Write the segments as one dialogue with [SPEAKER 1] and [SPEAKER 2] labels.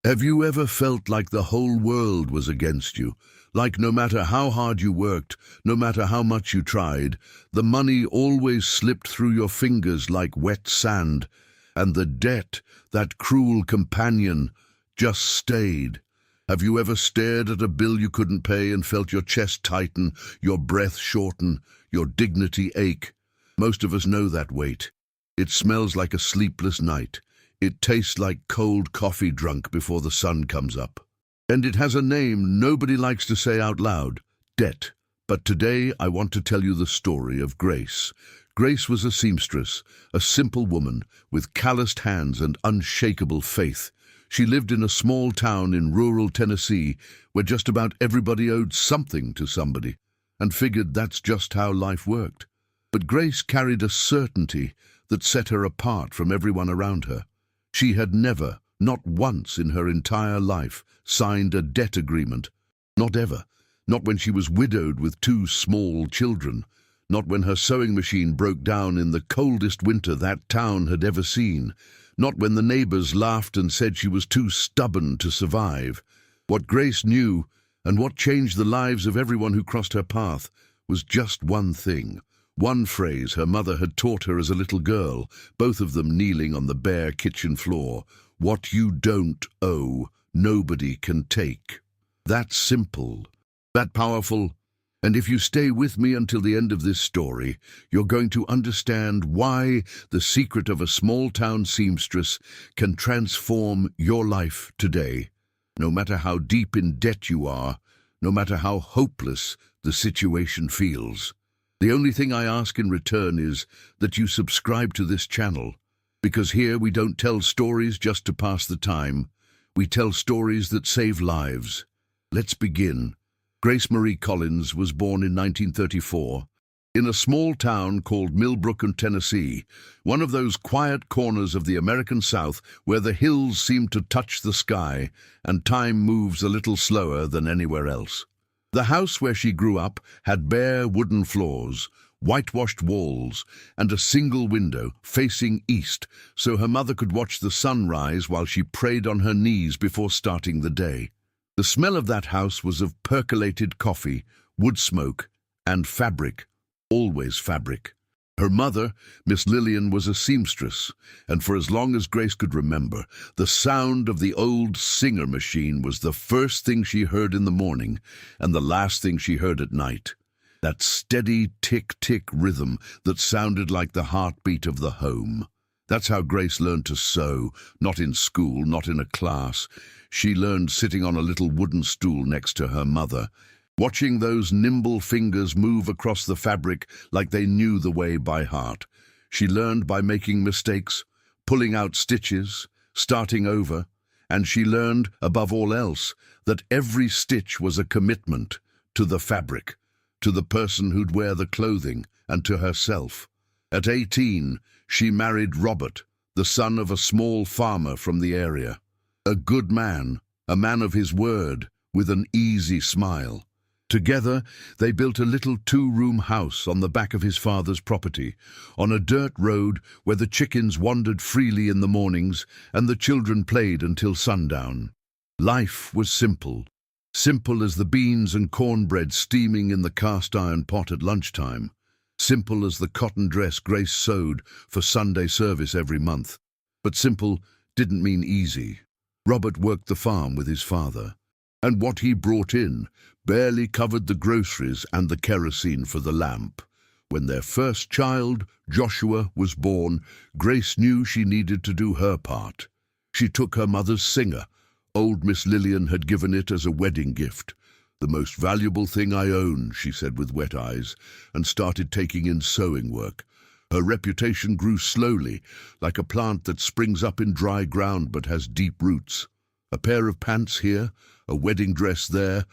[SPEAKER 1] Have you ever felt like the whole world was against you? Like no matter how hard you worked, no matter how much you tried, the money always slipped through your fingers like wet sand, and the debt, that cruel companion, just stayed. Have you ever stared at a bill you couldn't pay and felt your chest tighten, your breath shorten, your dignity ache? Most of us know that weight. It smells like a sleepless night. It tastes like cold coffee drunk before the sun comes up. And it has a name nobody likes to say out loud: debt. But today I want to tell you the story of Grace. Grace was a seamstress, a simple woman with calloused hands and unshakable faith. She lived in a small town in rural Tennessee where just about everybody owed something to somebody, and figured that's just how life worked. But Grace carried a certainty that set her apart from everyone around her. She had never, not once in her entire life, signed a debt agreement. Not ever. Not when she was widowed with 2 small children. Not when her sewing machine broke down in the coldest winter that town had ever seen. Not when the neighbors laughed and said she was too stubborn to survive. What Grace knew, and what changed the lives of everyone who crossed her path, was just one thing. One phrase her mother had taught her as a little girl, both of them kneeling on the bare kitchen floor: "What you don't owe, nobody can take." That simple, that powerful, and if you stay with me until the end of this story, you're going to understand why the secret of a small-town seamstress can transform your life today. No matter how deep in debt you are, no matter how hopeless the situation feels. The only thing I ask in return is that you subscribe to this channel, because here we don't tell stories just to pass the time. We tell stories that save lives. Let's begin. Grace Marie Collins was born in 1934 in a small town called Millbrook, Tennessee, one of those quiet corners of the American South where the hills seem to touch the sky and time moves a little slower than anywhere else. The house where she grew up had bare wooden floors, whitewashed walls, and a single window facing east, so her mother could watch the sun rise while she prayed on her knees before starting the day. The smell of that house was of percolated coffee, wood smoke, and fabric, always fabric. Her mother, Miss Lillian, was a seamstress, and for as long as Grace could remember, the sound of the old Singer machine was the first thing she heard in the morning and the last thing she heard at night. That steady tick-tick rhythm that sounded like the heartbeat of the home. That's how Grace learned to sew, not in school, not in a class. She learned sitting on a little wooden stool next to her mother, watching those nimble fingers move across the fabric like they knew the way by heart. She learned by making mistakes, pulling out stitches, starting over, and she learned, above all else, that every stitch was a commitment to the fabric, to the person who'd wear the clothing, and to herself. At 18, she married Robert, the son of a small farmer from the area. A good man, a man of his word, with an easy smile. Together, they built a little 2-room house on the back of his father's property, on a dirt road where the chickens wandered freely in the mornings and the children played until sundown. Life was simple, simple as the beans and cornbread steaming in the cast-iron pot at lunchtime, simple as the cotton dress Grace sewed for Sunday service every month. But simple didn't mean easy. Robert worked the farm with his father, and what he brought in barely covered the groceries and the kerosene for the lamp. When their first child, Joshua, was born, Grace knew she needed to do her part. She took her mother's Singer. Old Miss Lillian had given it as a wedding gift. "The most valuable thing I own," she said with wet eyes, and started taking in sewing work. Her reputation grew slowly, like a plant that springs up in dry ground but has deep roots. A pair of pants here, a wedding dress there,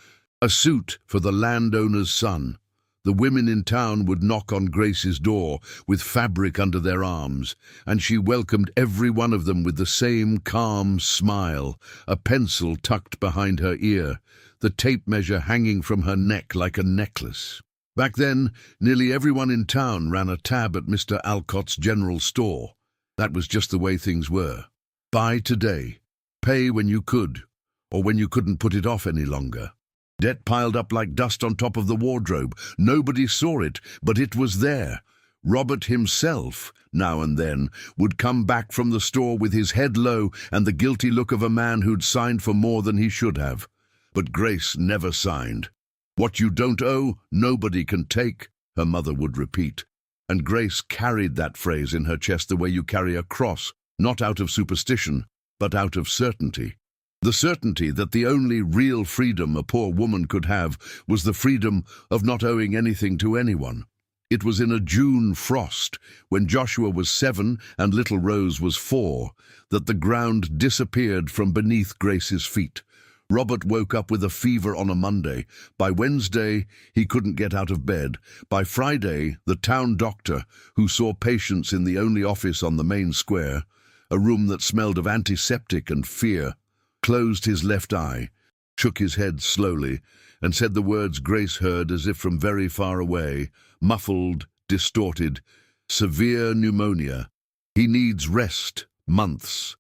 [SPEAKER 1] a suit for the landowner's son. The women in town would knock on Grace's door with fabric under their arms, and she welcomed every one of them with the same calm smile, a pencil tucked behind her ear, the tape measure hanging from her neck like a necklace. Back then, nearly everyone in town ran a tab at Mr. Alcott's general store. That was just the way things were. Buy today, Pay when you could, or when you couldn't put it off any longer. Debt piled up like dust on top of the wardrobe. Nobody saw it, but it was there. Robert himself, now and then, would come back from the store with his head low and the guilty look of a man who'd signed for more than he should have. But Grace never signed. "What you don't owe, nobody can take," her mother would repeat. And Grace carried that phrase in her chest the way you carry a cross, not out of superstition, but out of certainty. The certainty that the only real freedom a poor woman could have was the freedom of not owing anything to anyone. It was in a June frost, when Joshua was 7 and little Rose was 4, that the ground disappeared from beneath Grace's feet. Robert woke up with a fever on a Monday. By Wednesday, he couldn't get out of bed. By Friday, the town doctor, who saw patients in the only office on the main square, a room that smelled of antiseptic and fear, closed his left eye, shook his head slowly, and said the words Grace heard as if from very far away, muffled, distorted: "Severe pneumonia. He needs rest, months,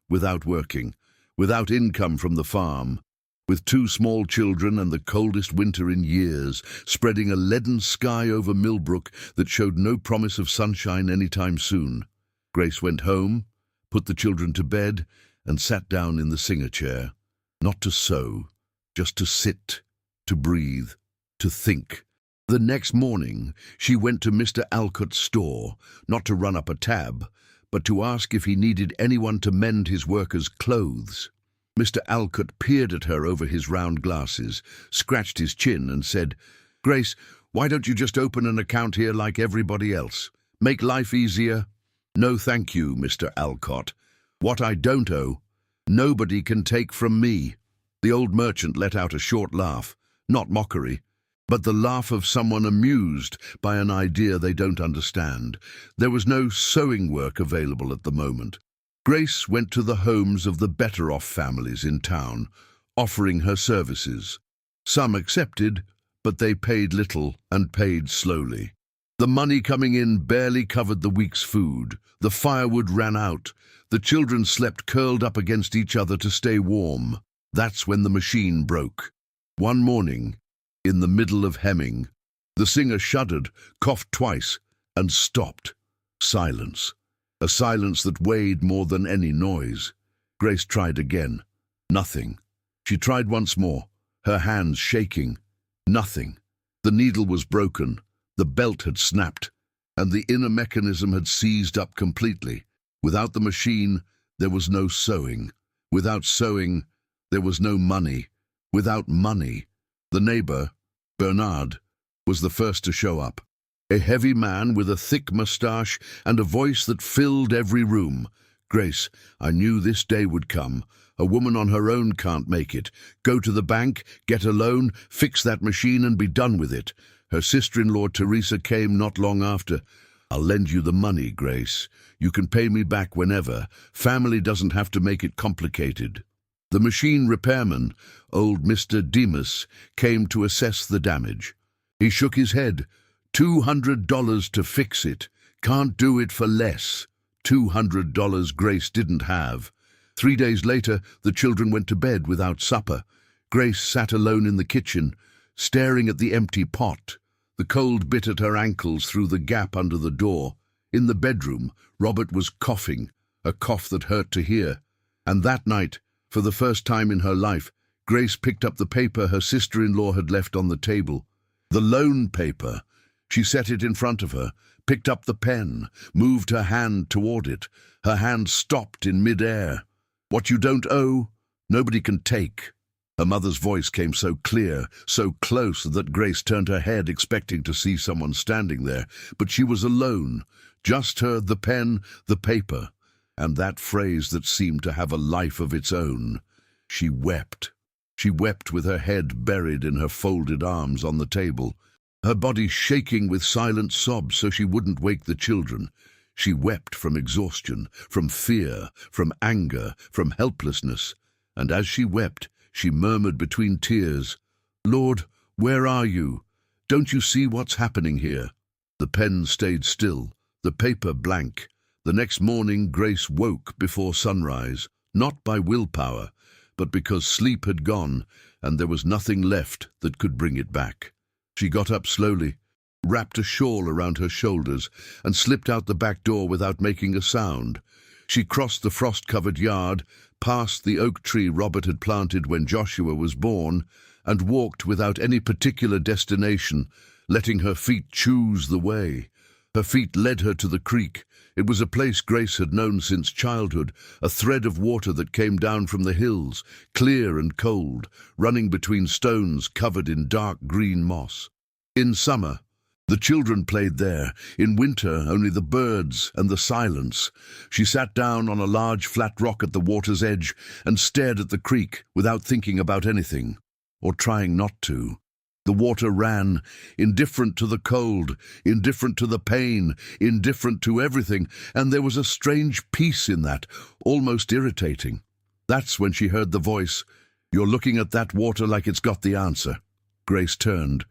[SPEAKER 1] without working, without income from the farm, with 2 small children and the coldest winter in years, spreading a leaden sky over Millbrook that showed no promise of sunshine any time soon." Grace went home, put the children to bed, and sat down in the singer chair, not to sew, just to sit, to breathe, to think. The next morning, she went to Mr. Alcott's store, not to run up a tab, but to ask if he needed anyone to mend his workers' clothes. Mr. Alcott peered at her over his round glasses, scratched his chin, and said, "Grace, why don't you just open an account here like everybody else? Make life easier?" "No, thank you, Mr. Alcott. What I don't owe, nobody can take from me." The old merchant let out a short laugh, not mockery, but the laugh of someone amused by an idea they don't understand. There was no sewing work available at the moment. Grace went to the homes of the better-off families in town, offering her services. Some accepted, but they paid little and paid slowly. The money coming in barely covered the week's food. The firewood ran out. The children slept curled up against each other to stay warm. That's when the machine broke. One morning, in the middle of hemming, the singer shuddered, coughed twice, and stopped. Silence. A silence that weighed more than any noise. Grace tried again. Nothing. She tried once more, her hands shaking. Nothing. The needle was broken, the belt had snapped, and the inner mechanism had seized up completely. Without the machine, there was no sewing. Without sewing, there was no money. Without money, the neighbor, Bernard, was the first to show up. A heavy man with a thick moustache and a voice that filled every room. "Grace, I knew this day would come. A woman on her own can't make it. Go to the bank, get a loan, fix that machine and be done with it." Her sister-in-law Teresa came not long after. "I'll lend you the money, Grace. You can pay me back whenever. Family doesn't have to make it complicated." The machine repairman, old Mr. Demas, came to assess the damage. He shook his head. $200 to fix it. Can't do it for less. $200 Grace didn't have. 3 days later, the children went to bed without supper. Grace sat alone in the kitchen, staring at the empty pot. The cold bit at her ankles through the gap under the door. In the bedroom, Robert was coughing, a cough that hurt to hear. And that night, for the first time in her life, Grace picked up the paper her sister-in-law had left on the table. The loan paper. She set it in front of her, picked up the pen, moved her hand toward it. Her hand stopped in mid-air. "What you don't owe, nobody can take." Her mother's voice came so clear, so close, that Grace turned her head expecting to see someone standing there. But she was alone, just her, the pen, the paper, and that phrase that seemed to have a life of its own. She wept. She wept with her head buried in her folded arms on the table, her body shaking with silent sobs so she wouldn't wake the children. She wept from exhaustion, from fear, from anger, from helplessness, and as she wept, she murmured between tears, "Lord, where are you? Don't you see what's happening here?" The pen stayed still, the paper blank. The next morning Grace woke before sunrise. not by willpower, but because sleep had gone and there was nothing left that could bring it back. She got up slowly, wrapped a shawl around her shoulders, and slipped out the back door without making a sound. She crossed the frost-covered yard, past the oak tree Robert had planted when Joshua was born, and walked without any particular destination, letting her feet choose the way. Her feet led her to the creek. It was a place Grace had known since childhood, a thread of water that came down from the hills, clear and cold, running between stones covered in dark green moss. In summer, the children played there. In winter, only the birds and the silence. She sat down on a large flat rock at the water's edge and stared at the creek without thinking about anything, or trying not to. The water ran, indifferent to the cold, indifferent to the pain, indifferent to everything, and there was a strange peace in that, almost irritating. That's when she heard the voice, "You're looking at that water like it's got the answer." Grace turned.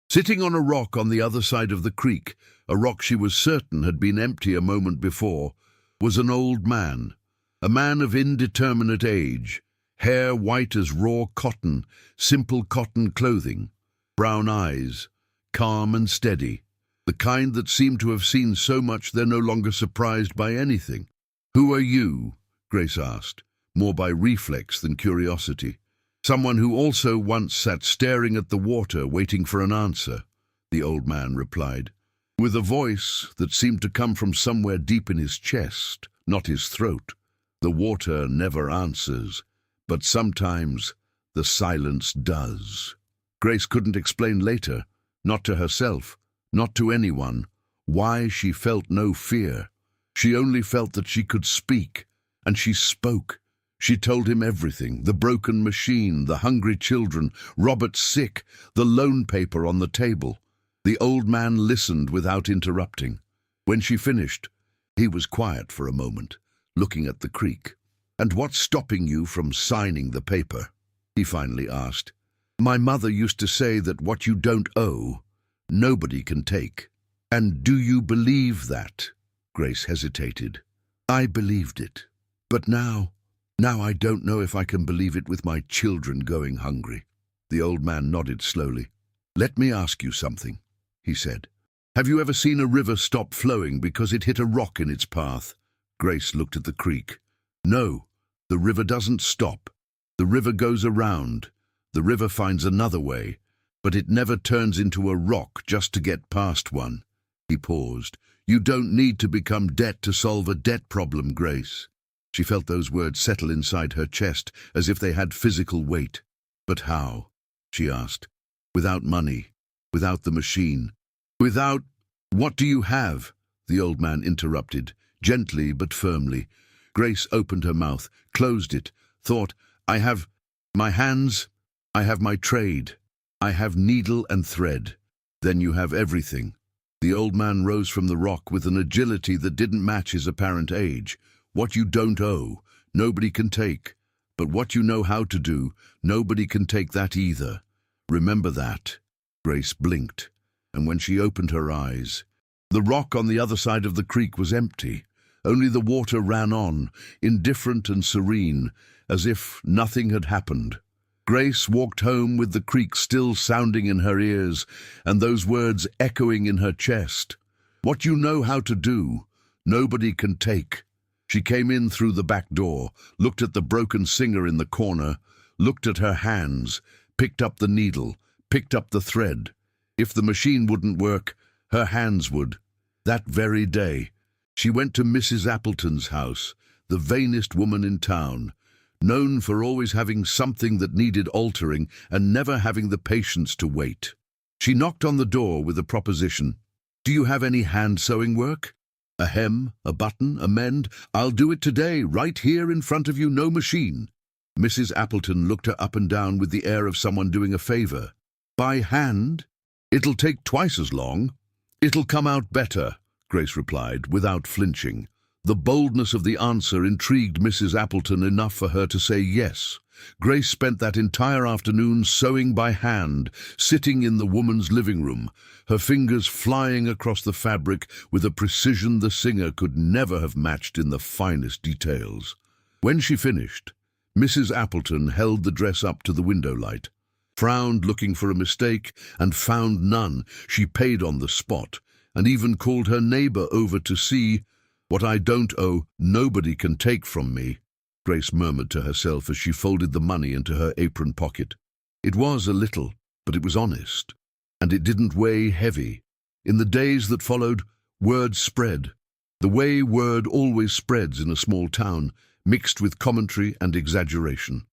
[SPEAKER 1] Sitting on a rock on the other side of the creek, a rock she was certain had been empty a moment before, was an old man, a man of indeterminate age, hair white as raw cotton, simple cotton clothing, brown eyes, calm and steady, the kind that seemed to have seen so much they're no longer surprised by anything. "Who are you?" Grace asked, more by reflex than curiosity. "Someone who also once sat staring at the water, waiting for an answer," the old man replied, with a voice that seemed to come from somewhere deep in his chest, not his throat. "The water never answers, but sometimes the silence does." Grace couldn't explain later, not to herself, not to anyone, why she felt no fear. She only felt that she could speak, and she spoke. She told him everything, the broken machine, the hungry children, Robert sick, the loan paper on the table. The old man listened without interrupting. When she finished, he was quiet for a moment, looking at the creek. "And what's stopping you from signing the paper?" he finally asked. "My mother used to say that what you don't owe, nobody can take." "And do you believe that?" Grace hesitated. "I believed it. But now I don't know if I can believe it with my children going hungry." The old man nodded slowly. "Let me ask you something," he said. "Have you ever seen a river stop flowing because it hit a rock in its path?" Grace looked at the creek. "No, the river doesn't stop. The river goes around. The river finds another way, but it never turns into a rock just to get past one." He paused. "You don't need to become debt to solve a debt problem, Grace." She felt those words settle inside her chest as if they had physical weight. "But how?" she asked. "Without money, without the machine, without—" "What do you have?" the old man interrupted, gently but firmly. Grace opened her mouth, closed it, thought, "I have my hands, I have my trade, I have needle and thread. Then you have everything." The old man rose from the rock with an agility that didn't match his apparent age. "What you don't owe, nobody can take. But what you know how to do, nobody can take that either. Remember that." Grace blinked, and when she opened her eyes, the rock on the other side of the creek was empty. Only the water ran on, indifferent and serene, as if nothing had happened. Grace walked home with the creek still sounding in her ears, and those words echoing in her chest. "What you know how to do, nobody can take." She came in through the back door, looked at the broken singer in the corner, looked at her hands, picked up the needle, picked up the thread. If the machine wouldn't work, her hands would. That very day, she went to Mrs. Appleton's house, the vainest woman in town, known for always having something that needed altering and never having the patience to wait. She knocked on the door with a proposition. "Do you have any hand-sewing work? A hem, a button, a mend? I'll do it today, right here in front of you, no machine." Mrs. Appleton looked her up and down with the air of someone doing a favor. "By hand? It'll take twice as long." "It'll come out better," Grace replied, without flinching. The boldness of the answer intrigued Mrs. Appleton enough for her to say yes. Grace spent that entire afternoon sewing by hand, sitting in the woman's living room, her fingers flying across the fabric with a precision the singer could never have matched in the finest details. When she finished, Mrs. Appleton held the dress up to the window light, frowned looking for a mistake, and found none. She paid on the spot, and even called her neighbor over to see. "What I don't owe, nobody can take from me," Grace murmured to herself as she folded the money into her apron pocket. It was a little, but it was honest, and it didn't weigh heavy. In the days that followed, word spread, the way word always spreads in a small town, mixed with commentary and exaggeration.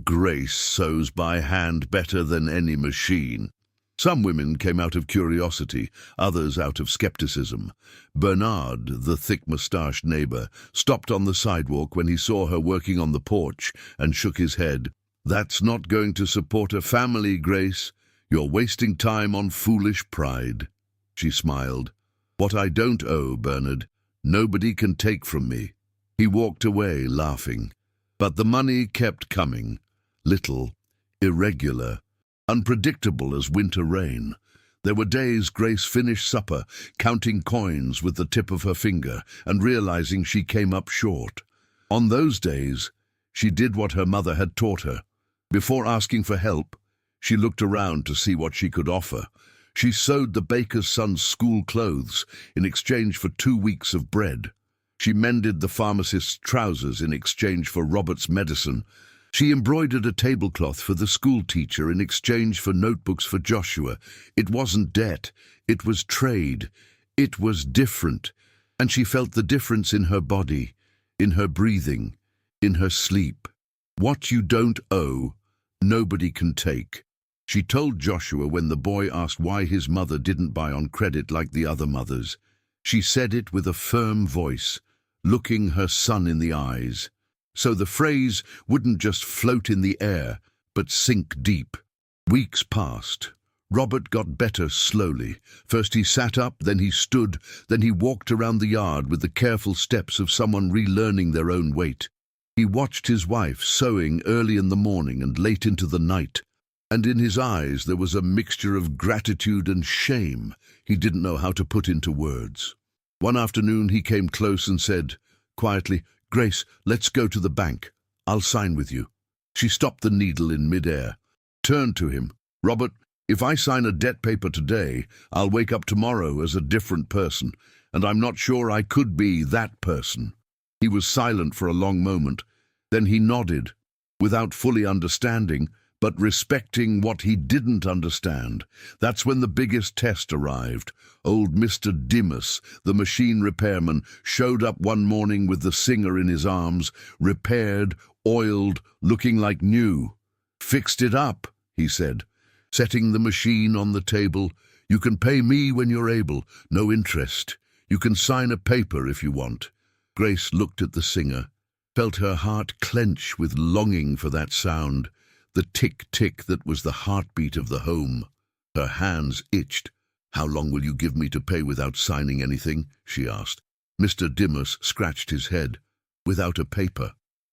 [SPEAKER 1] "Grace sews by hand better than any machine." Some women came out of curiosity, others out of skepticism. Bernard, the thick-moustached neighbor, stopped on the sidewalk when he saw her working on the porch and shook his head. "That's not going to support a family, Grace. You're wasting time on foolish pride." She smiled. "What I don't owe, Bernard, nobody can take from me." He walked away, laughing. But the money kept coming. Little, irregular, unpredictable as winter rain. There were days Grace finished supper, counting coins with the tip of her finger and realizing she came up short. On those days, she did what her mother had taught her. Before asking for help, she looked around to see what she could offer. She sewed the baker's son's school clothes in exchange for 2 weeks of bread. She mended the pharmacist's trousers in exchange for Robert's medicine. She embroidered a tablecloth for the school teacher in exchange for notebooks for Joshua. It wasn't debt, it was trade. It was different, and she felt the difference in her body, in her breathing, in her sleep. What you don't owe, nobody can take. She told Joshua when the boy asked why his mother didn't buy on credit like the other mothers. She said it with a firm voice, looking her son in the eyes. So the phrase wouldn't just float in the air, but sink deep. Weeks passed. Robert got better slowly. First he sat up, then he stood, then he walked around the yard with the careful steps of someone relearning their own weight. He watched his wife sewing early in the morning and late into the night, and in his eyes there was a mixture of gratitude and shame he didn't know how to put into words. One afternoon he came close and said, quietly, "Grace, let's go to the bank. I'll sign with you." She stopped the needle in midair, turned to him. "Robert, if I sign a debt paper today, I'll wake up tomorrow as a different person, and I'm not sure I could be that person." He was silent for a long moment. Then he nodded, without fully understanding, but respecting what he didn't understand. That's when the biggest test arrived. Old Mr. Dimas, the machine repairman, showed up one morning with the singer in his arms, repaired, oiled, looking like new. "Fixed it up," he said, setting the machine on the table. "You can pay me when you're able, no interest. You can sign a paper if you want." Grace looked at the singer, felt her heart clench with longing for that sound, the tick-tick that was the heartbeat of the home. Her hands itched. "How long will you give me to pay without signing anything?" she asked. Mr. Dimas scratched his head. "Without a paper.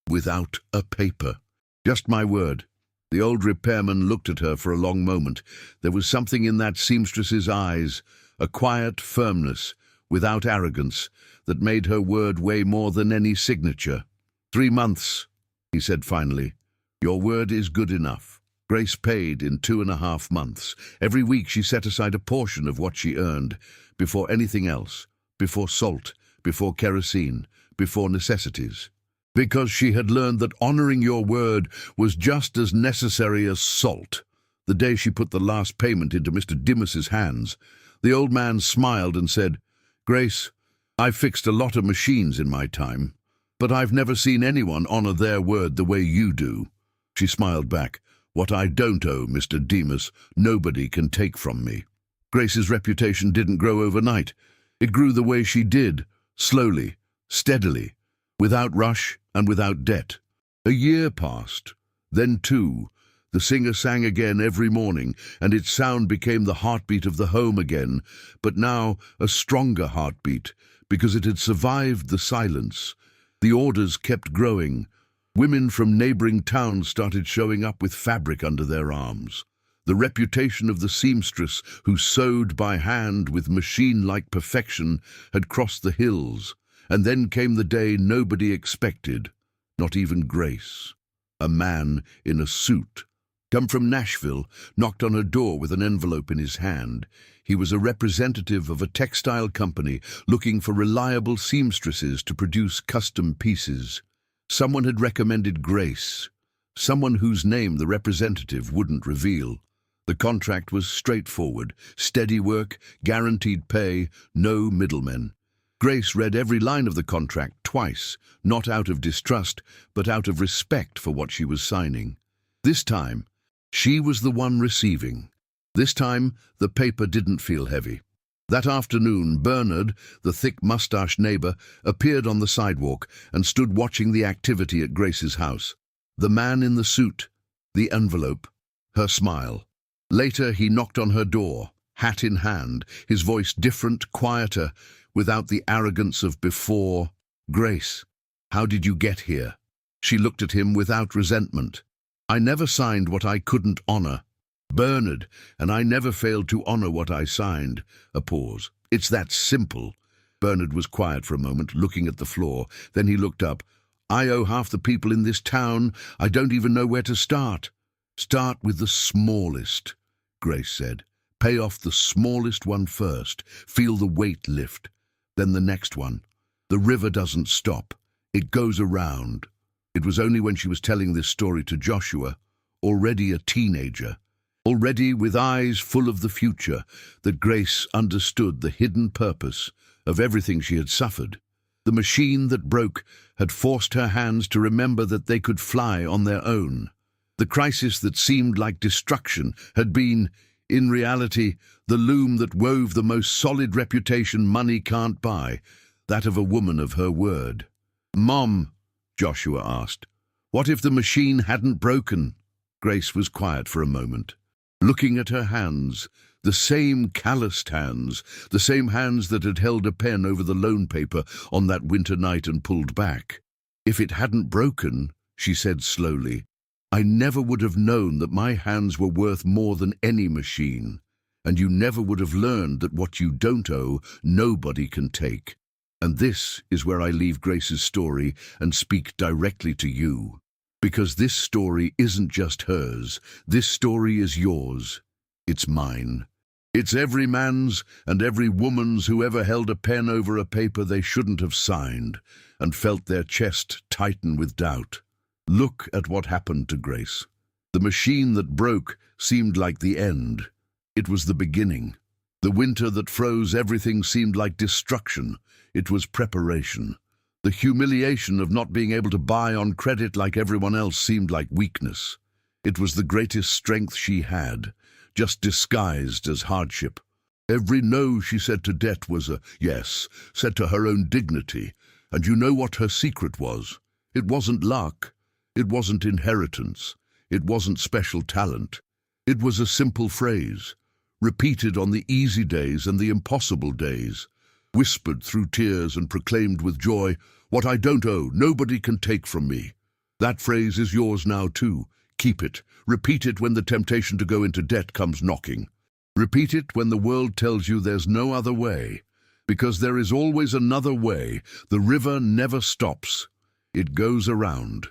[SPEAKER 1] Without a paper. Just my word." The old repairman looked at her for a long moment. There was something in that seamstress's eyes, a quiet firmness, without arrogance, that made her word weigh more than any signature. 3 months, he said finally. "Your word is good enough." Grace paid in 2.5 months. Every week she set aside a portion of what she earned, before anything else, before salt, before kerosene, before necessities. Because she had learned that honoring your word was just as necessary as salt. The day she put the last payment into Mr. Dimas's hands, the old man smiled and said, "Grace, I've fixed a lot of machines in my time, but I've never seen anyone honor their word the way you do." She smiled back. "What I don't owe, Mr. Dimas, nobody can take from me." Grace's reputation didn't grow overnight. It grew the way she did, slowly, steadily, without rush and without debt. A year passed, then 2. The singer sang again every morning, and its sound became the heartbeat of the home again, but now a stronger heartbeat, because it had survived the silence. The orders kept growing. Women from neighboring towns started showing up with fabric under their arms. The reputation of the seamstress who sewed by hand with machine-like perfection had crossed the hills, and then came the day nobody expected. Not even Grace. A man in a suit, come from Nashville, knocked on her door with an envelope in his hand. He was a representative of a textile company looking for reliable seamstresses to produce custom pieces. Someone had recommended Grace, someone whose name the representative wouldn't reveal. The contract was straightforward, steady work, guaranteed pay, no middlemen. Grace read every line of the contract twice, not out of distrust, but out of respect for what she was signing. This time, she was the one receiving. This time, the paper didn't feel heavy. That afternoon, Bernard, the thick-mustached neighbor, appeared on the sidewalk and stood watching the activity at Grace's house. The man in the suit, the envelope, her smile. Later, he knocked on her door, hat in hand, his voice different, quieter, without the arrogance of before. "Grace, how did you get here?" She looked at him without resentment. "I never signed what I couldn't honor." "Bernard, and I never failed to honor what I signed." A pause. "It's that simple." Bernard was quiet for a moment, looking at the floor. Then he looked up. "I owe half the people in this town. I don't even know where to start." "Start with the smallest," Grace said. "Pay off the smallest one first. Feel the weight lift. Then the next one. The river doesn't stop. It goes around." It was only when she was telling this story to Joshua, already a teenager, already with eyes full of the future, that Grace understood the hidden purpose of everything she had suffered. The machine that broke had forced her hands to remember that they could fly on their own. The crisis that seemed like destruction had been, in reality, the loom that wove the most solid reputation money can't buy, that of a woman of her word. "Mom," Joshua asked, "what if the machine hadn't broken?" Grace was quiet for a moment, looking at her hands, the same calloused hands, the same hands that had held a pen over the loan paper on that winter night and pulled back. "If it hadn't broken," she said slowly, "I never would have known that my hands were worth more than any machine, and you never would have learned that what you don't owe, nobody can take." And this is where I leave Grace's story and speak directly to you. Because this story isn't just hers. This story is yours. It's mine. It's every man's and every woman's who ever held a pen over a paper they shouldn't have signed and felt their chest tighten with doubt. Look at what happened to Grace. The machine that broke seemed like the end. It was the beginning. The winter that froze everything seemed like destruction. It was preparation. The humiliation of not being able to buy on credit like everyone else seemed like weakness. It was the greatest strength she had, just disguised as hardship. Every no she said to debt was a yes, said to her own dignity. And you know what her secret was? It wasn't luck. It wasn't inheritance. It wasn't special talent. It was a simple phrase, repeated on the easy days and the impossible days, whispered through tears and proclaimed with joy, "What I don't owe, nobody can take from me." That phrase is yours now too. Keep it. Repeat it when the temptation to go into debt comes knocking. Repeat it when the world tells you there's no other way. Because there is always another way. The river never stops. It goes around.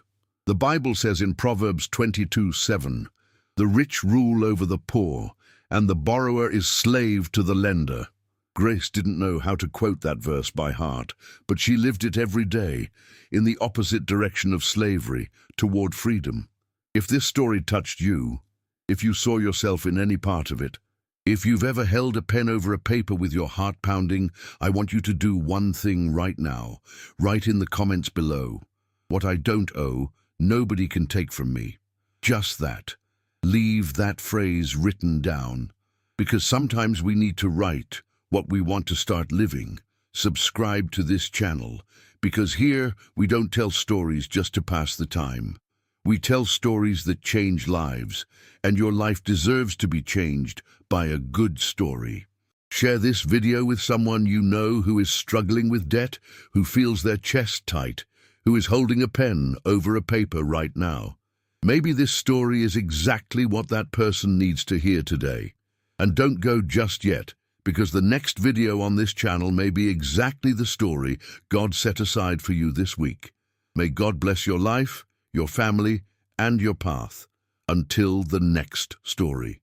[SPEAKER 1] The Bible says in Proverbs 22:7, "The rich rule over the poor, and the borrower is slave to the lender." Grace didn't know how to quote that verse by heart, but she lived it every day, in the opposite direction of slavery, toward freedom. If this story touched you, if you saw yourself in any part of it, if you've ever held a pen over a paper with your heart pounding, I want you to do one thing right now. Write in the comments below, "What I don't owe, nobody can take from me." Just that. Leave that phrase written down, because sometimes we need to write what we want to start living. Subscribe to this channel, because here we don't tell stories just to pass the time. We tell stories that change lives, and your life deserves to be changed by a good story. Share this video with someone you know who is struggling with debt, who feels their chest tight, who is holding a pen over a paper right now. Maybe this story is exactly what that person needs to hear today. And don't go just yet, because the next video on this channel may be exactly the story God set aside for you this week. May God bless your life, your family, and your path. Until the next story.